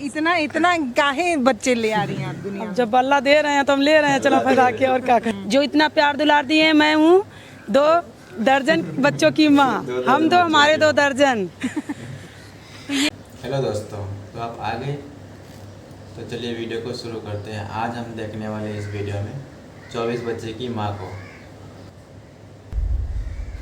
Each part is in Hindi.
इतना इतना काहे बच्चे ले आ रही हैं आप दुनिया में? जब अल्लाह दे रहे हैं तो हम ले रहे हैं, चलो फैला के और क्या करें। जो इतना प्यार दुलार दिए हैं, मैं हूँ 2 दर्जन बच्चों की माँ, हम तो हमारे 2 दर्जन। हेलो दोस्तों, तो आप आ गए, तो चलिए वीडियो को शुरू करते हैं। आज हम देखने वाले इस वीडियो में 24 बच्चे की माँ को।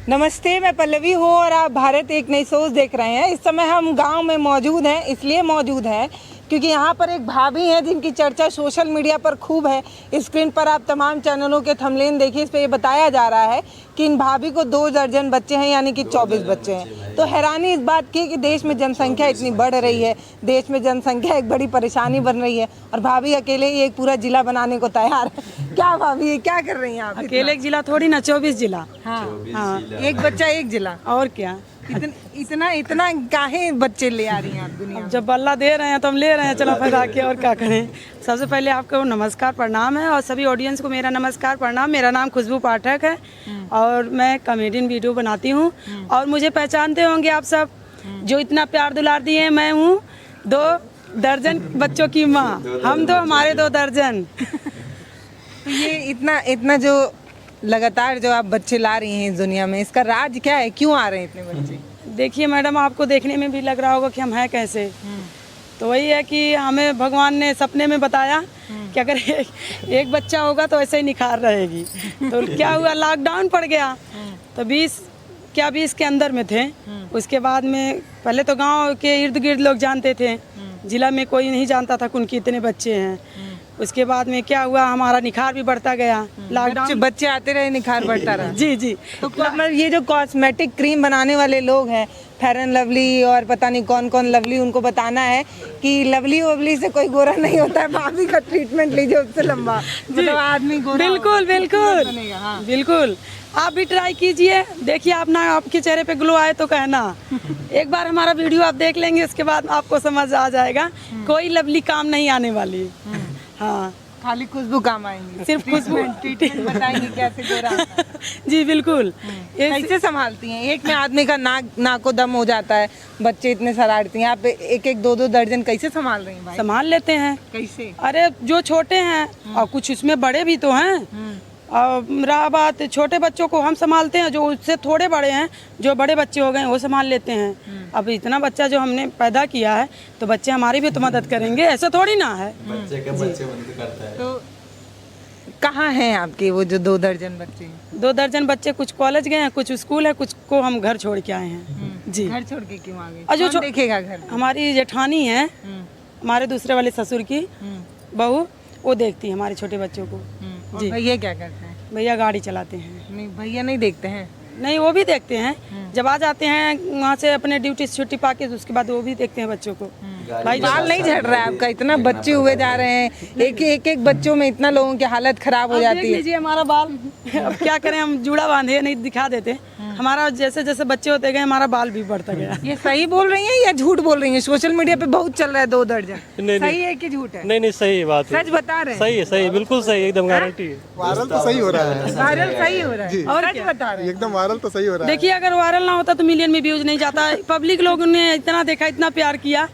नमस्ते, मैं पल्लवी हूँ और आप भारत एक नई सोच देख रहे हैं। इस समय हम गांव में मौजूद हैं, इसलिए मौजूद हैं क्योंकि यहाँ पर एक भाभी हैं जिनकी चर्चा सोशल मीडिया पर खूब है। स्क्रीन पर आप तमाम चैनलों के थंबनेल देखिए, इस पर ये बताया जा रहा है कि इन भाभी को 2 दर्जन बच्चे हैं, यानी कि 24 बच्चे हैं। तो हैरानी इस बात की कि देश में जनसंख्या इतनी बढ़ रही है, देश में जनसंख्या एक बड़ी परेशानी बन रही है और भाभी अकेले ही एक पूरा जिला बनाने को तैयार है। क्या भाभी, ये क्या कर रही हैं आप? अकेले एक जिला थोड़ी ना, 24 जिला। हाँ, एक बच्चा एक जिला। और क्या, इतना इतना काहे बच्चे ले आ रही हैं आप दुनिया में? जब अल्लाह दे रहे हैं तो हम ले रहे हैं, चलो फैला के और क्या करें। सबसे पहले आपको नमस्कार प्रणाम है और सभी ऑडियंस को मेरा नमस्कार प्रणाम। मेरा नाम खुशबू पाठक है और मैं कॉमेडियन वीडियो बनाती हूँ और मुझे पहचानते होंगे आप सब। जो इतना प्यार दुलार दिए हैं, मैं हूँ 2 दर्जन बच्चों की माँ, हम तो हमारे 2 दर्जन। तो ये इतना इतना जो लगातार जो आप बच्चे ला रही हैं इस दुनिया में, इसका राज क्या है? क्यों आ रहे हैं इतने बच्चे? देखिए मैडम, आपको देखने में भी लग रहा होगा कि हम हैं कैसे। तो वही है कि हमें भगवान ने सपने में बताया कि अगर एक बच्चा होगा तो ऐसे ही निखार रहेगी। तो क्या हुआ, लॉकडाउन पड़ गया तो 20 के अंदर में थे। उसके बाद में पहले तो गांव के इर्द गिर्द लोग जानते थे, जिला में कोई नहीं जानता था कि उनके इतने बच्चे हैं। उसके बाद में क्या हुआ, हमारा निखार भी बढ़ता गया। लॉकडाउन बच्चे आते रहे, निखार बढ़ता रहा। जी जी। तो मतलब ये जो कॉस्मेटिक क्रीम बनाने वाले लोग हैं, फेयर एंड लवली और पता नहीं कौन कौन लवली, उनको बताना है कि लवली ववली से कोई गोरा नहीं होता है। भाभी का ट्रीटमेंट लीजिए, उससे लंबा मतलब आदमी गोरा। बिल्कुल बिल्कुल बिल्कुल, आप भी ट्राई कीजिए, देखिए आप ना, आपके चेहरे पे ग्लो आए तो कहना। एक बार हमारा वीडियो आप देख लेंगे, उसके बाद आपको समझ आ जाएगा कोई लवली काम नहीं आने वाली। हाँ, खाली खुशबू काम आएंगी, सिर्फ खुशबू। ट्रीटमेंट बताएंगे कैसे गोरा होता है। जी बिल्कुल। कैसे संभालती हैं? एक में आदमी का नाको दम हो जाता है, बच्चे इतने शरारती हैं, आप एक 2 दर्जन कैसे संभाल रही हैं भाई? संभाल लेते हैं। कैसे? अरे जो छोटे हैं और कुछ उसमें बड़े भी तो हैं। और रहा बात छोटे बच्चों को हम संभालते हैं, जो उससे थोड़े बड़े हैं, जो बड़े बच्चे हो गए वो संभाल लेते हैं। अब इतना बच्चा जो हमने पैदा किया है तो बच्चे हमारी भी तो मदद करेंगे, ऐसा थोड़ी ना है। बच्चे का बच्चे बंद करता है। तो कहाँ हैं आपके वो जो 2 दर्जन बच्चे? 2 दर्जन बच्चे कुछ कॉलेज गए हैं, कुछ स्कूल है, कुछ को हम घर छोड़ के आए हैं। जी। घर छोड़ के क्यों आ गए? और जो कौन देखेगा घर? हमारी जेठानी है, हमारे दूसरे वाले ससुर की बहू, वो देखती है हमारे छोटे बच्चों को। जी। भैया क्या करते हैं? भैया गाड़ी चलाते हैं। नहीं, भैया नहीं देखते हैं? नहीं, वो भी देखते हैं। जब आ जाते हैं वहाँ से अपने ड्यूटी से छुट्टी पाके, तो उसके बाद वो भी देखते हैं बच्चों को। भाई बाल नहीं झड़ रहा है आपका? इतना बच्चे हुए जा रहे हैं, एक बच्चों में इतना लोगों की हालत खराब हो जाती है। लीजिए हमारा बाल। अब क्या करें, हम जूड़ा बांधे नहीं दिखा देते। हमारा जैसे जैसे बच्चे होते गए हमारा बाल भी बढ़ता गया। ये सही बोल रही हैं या झूठ बोल रही हैं? सोशल मीडिया पे बहुत चल रहा है 2 दर्जन। सही है कि झूठ है? नहीं सही बात है, सच बता रहे हैं? सही है, सही, बिल्कुल सही, एकदम गारंटी है। वायरल तो सही हो रहा है, वायरल सही हो रहा है और सच बता रहे हैं? एकदम वायरल तो सही हो रहा है। देखिए, अगर वायरल ना होता तो मिलियन में व्यूज नहीं जाता। पब्लिक लोगों ने इतना देखा, इतना प्यार किया,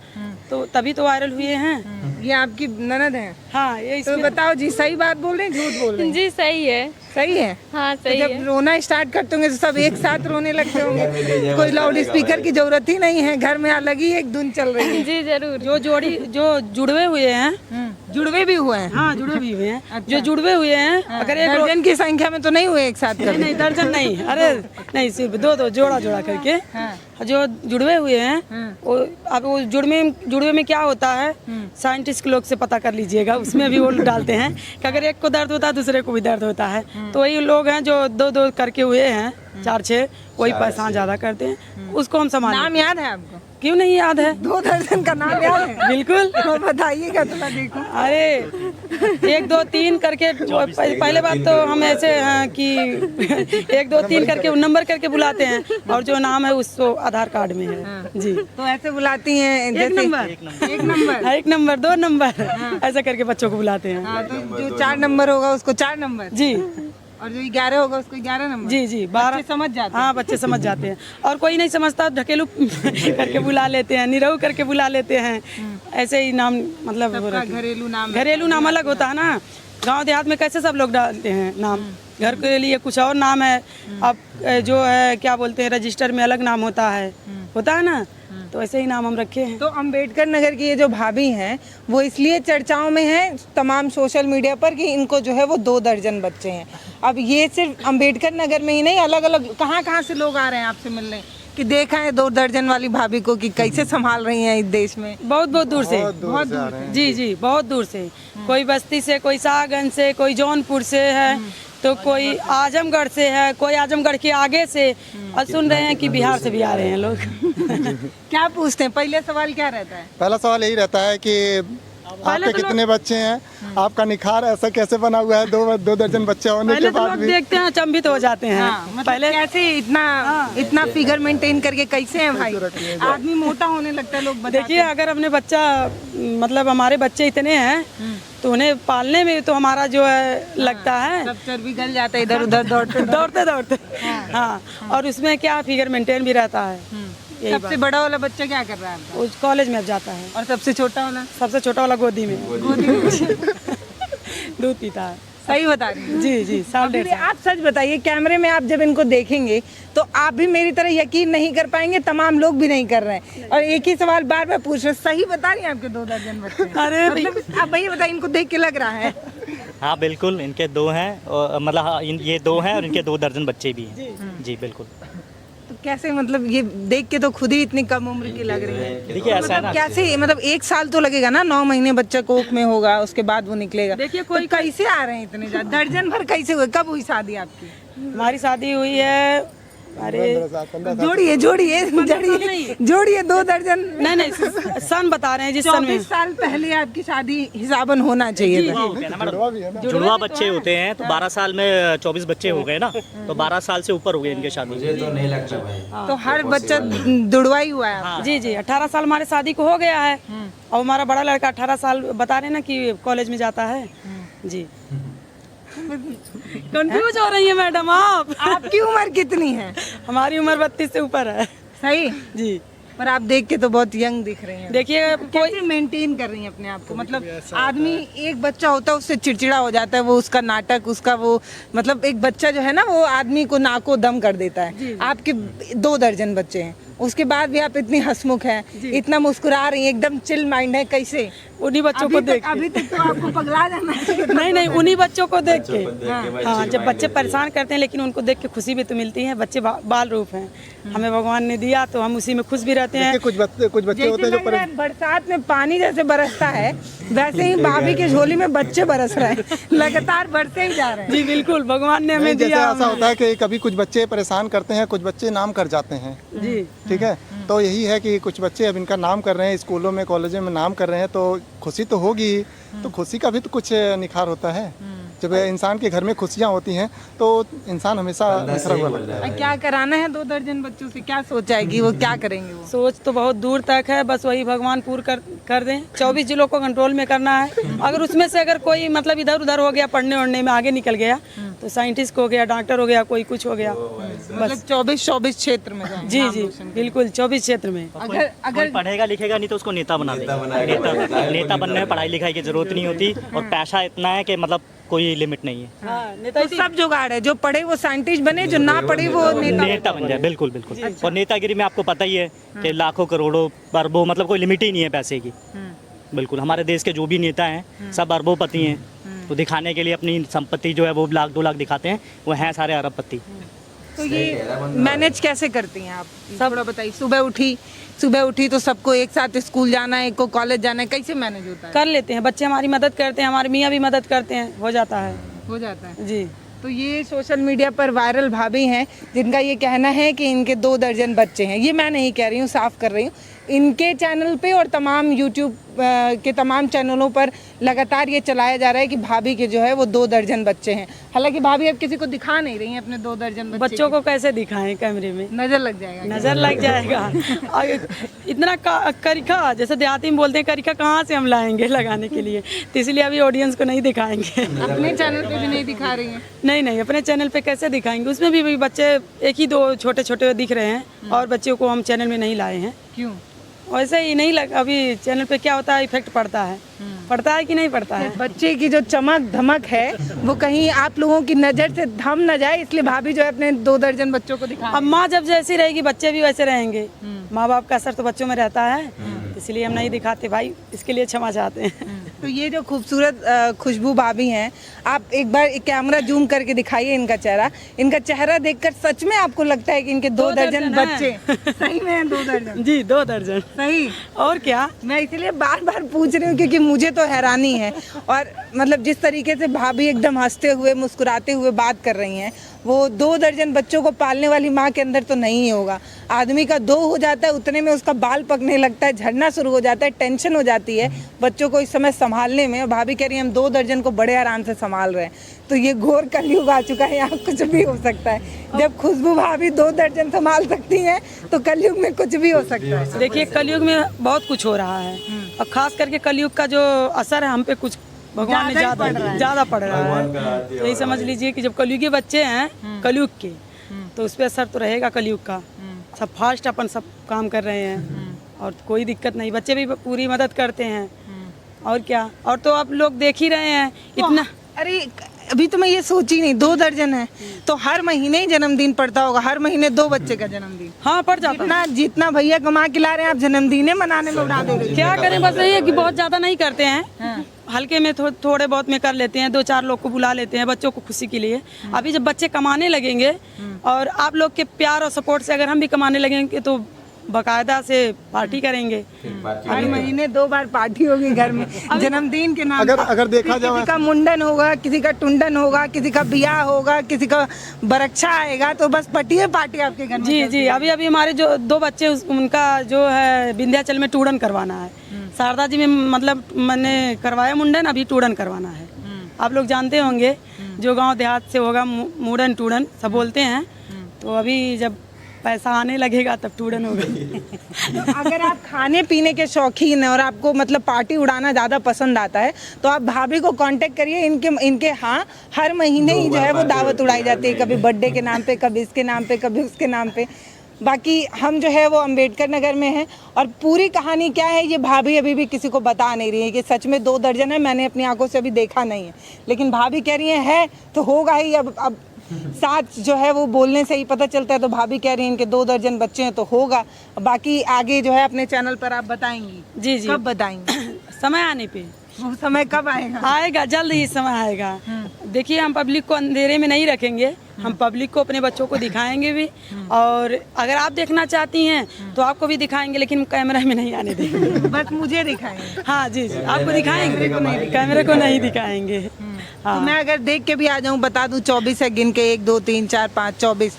तो तभी तो वायरल हुए हैं। ये आपकी ननद है? हाँ, ये तो बताओ जी, सही बात बोल रहे हैं झूठ बोल रहे हैं? जी सही है। सही है? हाँ तो सही जब है। रोना स्टार्ट करते होंगे तो सब एक साथ रोने लगते होंगे, कोई लाउड स्पीकर की जरूरत ही नहीं है, घर में अलग ही एक धुन चल रही है। जी जरूर। जो जुड़वे हुए हैं, जुड़वे भी हुए हैं? हाँ जुड़वे भी हुए हैं। जो जुड़वे हुए हैं, अगर एक दर्जन की संख्या में तो नहीं हुए एक साथ कभी? नहीं, दर्जन नहीं, अरे नहीं, सिर्फ 2 जोड़ा करके। जो जुड़वे हुए हैं, वो अब वो जुड़वे में क्या होता है, साइंटिस्ट लोग से पता कर लीजिएगा, उसमें भी वो डालते हैं कि अगर एक को दर्द होता है दूसरे को भी दर्द होता है। तो वही लोग हैं जो 2 करके हुए हैं, 4-6, वही परेशान ज्यादा करते हैं, उसको हम संभाल। नाम याद है आपको? क्यों नहीं याद है? 2 दर्जन का नाम याद है? बिल्कुल। तो बताइएगा तो मैं देखूं। अरे 1 2 3 करके, पहले बात तो हम ऐसे हैं कि 1 2 3 करके नंबर करके बुलाते हैं, और जो नाम है उसको आधार कार्ड में है। जी। तो ऐसे बुलाती हैं जैसे 1 नंबर 2 नंबर ऐसा करके बच्चों को बुलाते हैं। हाँ, तो जो 4 नंबर होगा उसको 4 नंबर जी, और जो 11 होगा उसको 11 नंबर। जी जी, 12 बच्चे समझ जाते हैं। हाँ, बच्चे समझ जाते हैं। और कोई नहीं समझता ढकेलू करके बुला लेते हैं, निरहू करके बुला लेते हैं। ऐसे ही नाम मतलब वो सबका रखे। घरेलू नाम घरेलू नाम अलग होता है ना, गांव देहात में कैसे सब लोग डालते हैं नाम, घर के लिए कुछ और नाम है, अब जो है क्या बोलते हैं रजिस्टर में अलग नाम होता है ना, तो ऐसे ही नाम हम रखे हैं। तो अंबेडकर नगर की ये जो भाभी हैं वो इसलिए चर्चाओं में हैं तमाम सोशल मीडिया पर कि इनको जो है वो 2 दर्जन बच्चे हैं। अब ये सिर्फ अंबेडकर नगर में ही नहीं, अलग अलग कहाँ से लोग आ रहे हैं आपसे मिलने कि देखा है 2 दर्जन वाली भाभी को कि कैसे संभाल रही हैं इस देश में? बहुत दूर से, बहुत दूर से। जी बहुत दूर से, कोई बस्ती से, कोई शाहगंज से, कोई जौनपुर से है, तो कोई आजमगढ़ से है, कोई आजमगढ़ के आगे से, और सुन रहे हैं कि बिहार से भी आ रहे हैं लोग। क्या पूछते हैं? पहले सवाल क्या रहता है? पहला सवाल यही रहता है कि आपके कितने बच्चे हैं, आपका निखार ऐसा कैसे बना हुआ है 2 दर्जन बच्चे होने के पहले तो बाद लोग भी? देखते हैं अचंभित हो जाते हैं। मतलब पहले कैसे इतना फिगर मेंटेन करके कैसे हैं भाई? आदमी मोटा होने लगता है, लोग बताते देखिए अगर अपने बच्चा मतलब हमारे बच्चे इतने हैं तो उन्हें पालने में तो हमारा जो है लगता है सब चर्बी गल जाता है इधर उधर दौड़ते हाँ, और उसमें क्या फिगर मेंटेन भी रहता है। यही सबसे बड़ा वाला बच्चा क्या कर रहा है आपका? उस कॉलेज में अब जाता है, और सबसे छोटा वाला? सबसे छोटा वाला गोदी में दूध पीता है। सही बता रही हैं? जी साढ़े अभी भी आप सच बताइए, कैमरे में आप जब इनको देखेंगे तो आप भी मेरी तरह यकीन नहीं कर पाएंगे, तमाम लोग भी नहीं कर रहे हैं, और एक ही सवाल बार बार पूछ रहे, सही बता रही हैं आपके 2 दर्जन बच्चे? अरे मतलब आप भैया बताइए, इनको देख के लग रहा है? हाँ बिल्कुल, इनके 2 हैं, और मतलब हाँ, ये 2 हैं और इनके 2 दर्जन बच्चे भी हैं। जी बिल्कुल। तो कैसे, मतलब ये देख के तो खुद ही इतनी कम उम्र की लग रही है। देखिए ऐसा है ना, कैसे, मतलब 1 साल तो लगेगा ना, 9 महीने बच्चा कोख में होगा, उसके बाद वो निकलेगा। देखिए कोई कैसे आ रहे हैं इतने ज्यादा? दर्जन भर कैसे हुए? कब हुई शादी आपकी? हमारी शादी हुई है, अरे जोड़िए 2 दर्जन। नहीं सन बता रहे हैं जिस सन में 24 साल पहले आपकी शादी हिसाबन होना चाहिए था। जुड़वा बच्चे होते हैं तो 12 साल में 24 बच्चे हो गए ना, तो 12 साल से ऊपर हो गए इनके शादी। मुझे तो नहीं लगता भाई। तो हर बच्चा दुड़वा ही हुआ है। जी 18 साल हमारे शादी को हो गया है, और हमारा बड़ा लड़का 18 साल बता रहे हैं ना कि कॉलेज में जाता है। जी कंफ्यूज हो रही है मैडम आप। आपकी उम्र कितनी है? हमारी उम्र 32 से ऊपर है। सही जी, पर आप देख के तो बहुत यंग दिख रही हैं। देखिए कैसे मेंटेन कर रही हैं अपने आप को? मतलब आदमी, एक बच्चा होता है उससे चिड़चिड़ा हो जाता है, वो उसका नाटक, उसका वो, मतलब एक बच्चा जो है ना वो आदमी को नाको दम कर देता है। आपके 2 दर्जन बच्चे हैं, उसके बाद भी आप इतनी हंसमुख हैं, इतना मुस्कुरा रही हैं, एकदम चिल माइंड है। कैसे? उन्हीं बच्चों को देख अभी तक तो आपको पगला जाना चाहिए। नहीं उन्हीं बच्चों को देख के। हाँ, जब बच्चे परेशान करते हैं लेकिन उनको देख के खुशी भी तो मिलती है। बच्चे बाल रूप हैं, हमें भगवान ने दिया तो हम उसी में खुश भी रहते हैं। कुछ बच्चे होते हैं जो बरसात में पानी जैसे बरसता है, वैसे ही भाभी के झोली में बच्चे बरस रहे हैं, लगातार बढ़ते ही जा रहे हैं। जी बिल्कुल, भगवान ने हमें दिया। ऐसा होता है कि कभी कुछ बच्चे परेशान करते हैं, कुछ बच्चे नाम कर जाते हैं। जी ठीक है, तो यही है कि कुछ बच्चे अब इनका नाम कर रहे हैं, स्कूलों में कॉलेजों में नाम कर रहे हैं, तो खुशी तो होगी। तो खुशी का भी तो कुछ निखार होता है। जब इंसान के घर में खुशियाँ होती हैं तो इंसान हमेशा निखरा हुआ लगता है। क्या कराना है 2 दर्जन बच्चों से? क्या सोचा है कि वो क्या करेंगे? वो सोच तो बहुत दूर तक है, बस वही भगवान पूर्ण कर दें। 24 जिलों को कंट्रोल में करना है। अगर उसमें से अगर कोई मतलब इधर उधर हो गया, पढ़ने उड़ने में आगे निकल गया, तो साइंटिस्ट हो गया, डॉक्टर हो गया, कोई कुछ हो गया। मतलब 24 क्षेत्र में जाएं। जी बिल्कुल, 24 क्षेत्र में। कोई पढ़ेगा लिखेगा नहीं तो उसको नेता बना देगा। नेता बनने में पढ़ाई लिखाई की जरूरत नहीं होती, और पैसा इतना है कि मतलब कोई लिमिट नहीं है। तो सब जुगाड़ है, जो पढ़े वो साइंटिस्ट बने, जो ना पढ़े वो नेता बन जाए। बिल्कुल बिल्कुल। और नेतागिरी में आपको पता ही है कि लाखों करोड़ों अरबों, मतलब कोई लिमिट ही नहीं है पैसे की। बिल्कुल, हमारे देश के जो भी नेता हैं सब अरबोपति हैं, तो दिखाने के लिए अपनी संपत्ति जो है वो 1 लाख 2 लाख दिखाते हैं, वो हैं सारे अरबपति। तो ये मैनेज कैसे करती हैं आप? थोड़ा बताइए। सुबह उठी तो सबको एक साथ स्कूल जाना है, एक को कॉलेज जाना है, कैसे मैनेज होता है? कर लेते हैं, बच्चे हमारी मदद करते हैं, हमारे मियाँ भी मदद करते हैं, हो जाता है। जी तो ये सोशल मीडिया पर वायरल भाभी हैं जिनका ये कहना है कि इनके 2 दर्जन बच्चे हैं। ये मैं नहीं कह रही हूँ, साफ कर रही हूँ। इनके चैनल पे और तमाम यूट्यूब के तमाम चैनलों पर लगातार ये चलाया जा रहा है कि भाभी के जो है वो 2 दर्जन बच्चे हैं। हालांकि भाभी अब किसी को दिखा नहीं रही हैं अपने 2 दर्जन बच्चों को कैसे दिखाएं कैमरे में? नजर लग जाएगा। नजर लग जाएगा। और इतना करिका, जैसे देहाती में बोलते हैं, करिका कहाँ से हम लाएंगे लगाने के लिए? तो इसलिए अभी ऑडियंस को नहीं दिखाएंगे। अपने चैनल पे भी नहीं दिखा रही हैं? नहीं, अपने चैनल पे कैसे दिखाएंगे? उसमें भी बच्चे 1 ही 2 छोटे छोटे दिख रहे हैं, और बच्चों को हम चैनल में नहीं लाए हैं। क्यों? वैसे ही नहीं लग, अभी चैनल पे क्या होता है, इफेक्ट पड़ता है, पड़ता है कि नहीं पड़ता है। बच्चे की जो चमक धमक है वो कहीं आप लोगों की नज़र से थम न जाए, इसलिए भाभी जो है अपने 2 दर्जन बच्चों को दिखा। अब माँ जब जैसी रहेगी बच्चे भी वैसे रहेंगे, माँ बाप का असर तो बच्चों में रहता है, इसलिए हम नहीं दिखाते भाई, इसके लिए क्षमा चाहते हैं। तो ये जो खूबसूरत खुशबू भाभी हैं, आप एक बार कैमरा जूम करके दिखाइए इनका चेहरा। इनका चेहरा देखकर सच में आपको लगता है कि इनके 2 दर्जन है। बच्चे सही में हैं? 2 दर्जन जी 2 दर्जन सही। और क्या, मैं इसलिए बार बार पूछ रही हूँ क्योंकि मुझे तो हैरानी है। और मतलब जिस तरीके से भाभी एकदम हंसते हुए मुस्कुराते हुए बात कर रही हैं, वो 2 दर्जन बच्चों को पालने वाली माँ के अंदर तो नहीं होगा। आदमी का 2 हो जाता है, उतने में उसका बाल पकने लगता है, झड़ना शुरू हो जाता है, टेंशन हो जाती है बच्चों को इस समय संभालने में। भाभी कह रही है हम 2 दर्जन को बड़े आराम से संभाल रहे हैं। तो ये घोर कलयुग आ चुका है, यहाँ कुछ भी हो सकता है। जब खुशबू भाभी 2 दर्जन संभाल सकती हैं तो कलयुग में कुछ भी हो सकता है। देखिए कलयुग में बहुत कुछ हो रहा है, और खास करके कलयुग का जो असर है हम पे कुछ भगवान ने ज़्यादा पड़ रहा है। तो यही समझ लीजिए कि जब कलयुगी बच्चे हैं कलयुग के, तो उस पर असर तो रहेगा कलयुग का। सब फास्ट अपन सब काम कर रहे हैं और कोई दिक्कत नहीं, बच्चे भी पूरी मदद करते हैं। और क्या, और तो आप लोग देख ही रहे हैं इतना। अरे अभी तो मैं ये सोची नहीं, 2 दर्जन है तो हर महीने ही जन्मदिन पड़ता होगा, हर महीने 2 बच्चे का जन्मदिन। हाँ पड़ जाता है। जितना भैया कमा के ला रहे हैं आप जन्मदिन मनाने में उड़ा दे रहे हैं। क्या करें, बस यही है कि बहुत ज़्यादा नहीं करते हैं, हल्के में थोड़े बहुत में कर लेते हैं, 2-4 लोग को बुला लेते हैं बच्चों को खुशी के लिए। अभी जब बच्चे कमाने लगेंगे और आप लोग के प्यार और सपोर्ट से अगर हम भी कमाने लगेंगे तो बकायदा से पार्टी करेंगे। हर महीने 2 बार पार्टी होगी घर में जन्मदिन के नाम। अगर देखा जाए, किसी का मुंडन होगा, किसी का टुंडन होगा, किसी का ब्याह होगा, किसी का बरक्षा आएगा, तो बस पार्टी आपके घर में। जी जी, अभी हमारे जो 2 बच्चे उनका जो है विंध्याचल में टूडन करवाना है। शारदा जी में मतलब मैंने करवाया मुंडन, अभी टूडन करवाना है। आप लोग जानते होंगे जो गांव देहात से होगा मुंडन टूडन सब बोलते हैं, तो अभी जब पैसा आने लगेगा तब टूडन होगा। तो अगर आप खाने पीने के शौकीन हैं और आपको मतलब पार्टी उड़ाना ज़्यादा पसंद आता है तो आप भाभी को कांटेक्ट करिए। इनके हाँ हर महीने ही जो है वो दावत उड़ाई जाती है, कभी बर्थडे के नाम पे, कभी इसके नाम पे, कभी उसके नाम पे। बाकी हम जो है वो अंबेडकर नगर में हैं और पूरी कहानी क्या है ये भाभी अभी भी किसी को बता नहीं रही है कि सच में 2 दर्जन है। मैंने अपनी आंखों से अभी देखा नहीं है, लेकिन भाभी कह रही है तो होगा ही। अब साथ जो है वो बोलने से ही पता चलता है, तो भाभी कह रही हैं इनके 2 दर्जन बच्चे हैं तो होगा। बाकी आगे जो है अपने चैनल पर आप बताएंगी। जी जी, कब बताएंगी? समय आने पे। वो समय कब आएगा? आएगा, जल्द ही समय आएगा। देखिए हम पब्लिक को अंधेरे में नहीं रखेंगे, हम पब्लिक को अपने बच्चों को दिखाएंगे भी, और अगर आप देखना चाहती हैं तो आपको भी दिखाएंगे, लेकिन कैमरा में नहीं आने देंगे। बस मुझे दिखाएंगे। हाँ जी जी, आपको दिखाएंगे, कैमरे को नहीं दिखाएंगे। तो मैं अगर देख के भी आ जाऊँ, बता दूँ 24 है गिन के, 1 2 3 4 5 24,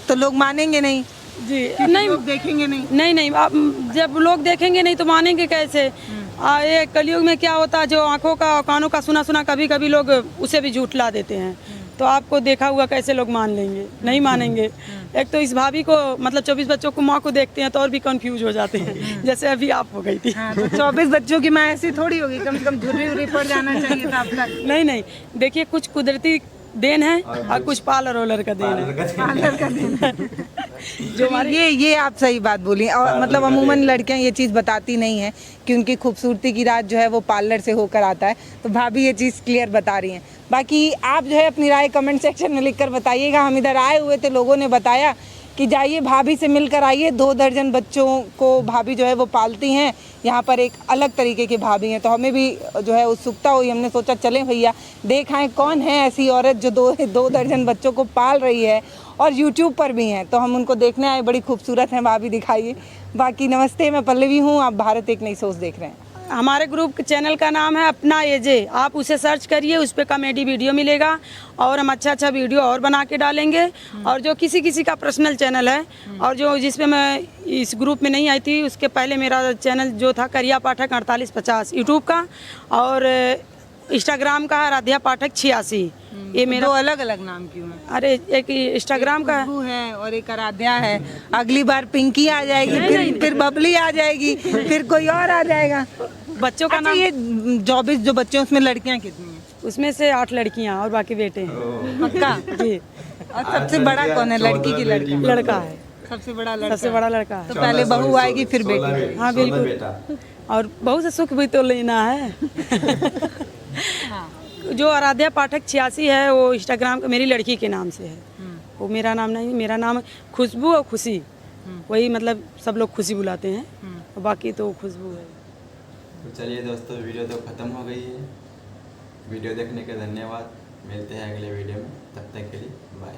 तो लोग मानेंगे नहीं जी? नहीं, लोग देखेंगे नहीं। नहीं, आप जब लोग देखेंगे नहीं तो मानेंगे कैसे? ये कलयुग में क्या होता है, जो आंखों का कानों का सुना कभी कभी लोग उसे भी झूठला देते हैं, तो आपको देखा हुआ कैसे लोग मान लेंगे? नहीं मानेंगे। एक तो इस भाभी को मतलब 24 बच्चों को माँ को देखते हैं तो और भी कंफ्यूज हो जाते हैं, जैसे अभी आप हो गई थी। हाँ, तो 24 बच्चों की माँ ऐसी थोड़ी होगी, कम से कम झुर्री पड़ जाना चाहिए था अब तक। नहीं, देखिए कुछ कुदरती देन है और कुछ पार्लर रोलर का देन है। पार्लर का देन है। जो ये आप सही बात बोली। और मतलब अमूमन लड़कियां ये चीज़ बताती नहीं हैं कि उनकी खूबसूरती की राज जो है वो पार्लर से होकर आता है, तो भाभी ये चीज़ क्लियर बता रही हैं। बाकी आप जो है अपनी राय कमेंट सेक्शन में लिखकर बताइएगा। हम इधर आए हुए थे, लोगों ने बताया कि जाइए भाभी से मिलकर आइए, 2 दर्जन बच्चों को भाभी जो है वो पालती हैं। यहाँ पर एक अलग तरीके की भाभी हैं, तो हमें भी जो है उत्सुकता हुई। हमने सोचा चलें भैया देख आएँ कौन है ऐसी औरत जो 2 दर्जन बच्चों को पाल रही है और यूट्यूब पर भी हैं, तो हम उनको देखने आए। बड़ी खूबसूरत हैं भाभी, दिखाइए। बाकी नमस्ते, मैं पल्लवी हूँ, आप भारत एक नई सोच देख रहे हैं। हमारे ग्रुप के चैनल का नाम है अपना एजे, आप उसे सर्च करिए, उस पर कॉमेडी वीडियो मिलेगा और हम अच्छा वीडियो और बना के डालेंगे। और जो किसी का पर्सनल चैनल है और जो जिसपे मैं इस ग्रुप में नहीं आई थी, उसके पहले मेरा चैनल जो था करिया पाठक 4850 यूट्यूब का, और इंस्टाग्राम का आराध्या पाठक 86। ये मेरा 2 अलग-अलग नाम क्यों है? अरे एक इंस्टाग्राम का है और एक आराध्या है। अगली बार पिंकी आ जाएगी, फिर बबली आ जाएगी, फिर कोई और आ जाएगा। बच्चों का नाम। ये 24 जो बच्चे हैं उसमें लड़कियां कितनी हैं? उसमें से 8 लड़कियां और बाकी बेटे हैं। पक्का? जी। और सबसे बड़ा कौन है? लड़की की लड़का? लड़का है। सबसे बड़ा लड़का। सबसे बड़ा लड़का है। तो पहले बहू आएगी फिर बेटी। हाँ बिल्कुल। और बहू से सुख भी तो लेना है। जो आराध्या पाठक 86 है वो इंस्टाग्राम का मेरी लड़की के नाम से है। वो मेरा नाम नहीं, मेरा नाम खुशबू और खुशी, वही मतलब सब लोग खुशी बुलाते हैं और बाकी तो खुशबू है। तो चलिए दोस्तों, वीडियो तो ख़त्म हो गई है। वीडियो देखने के धन्यवाद। मिलते हैं अगले वीडियो में, तब तक के लिए बाय।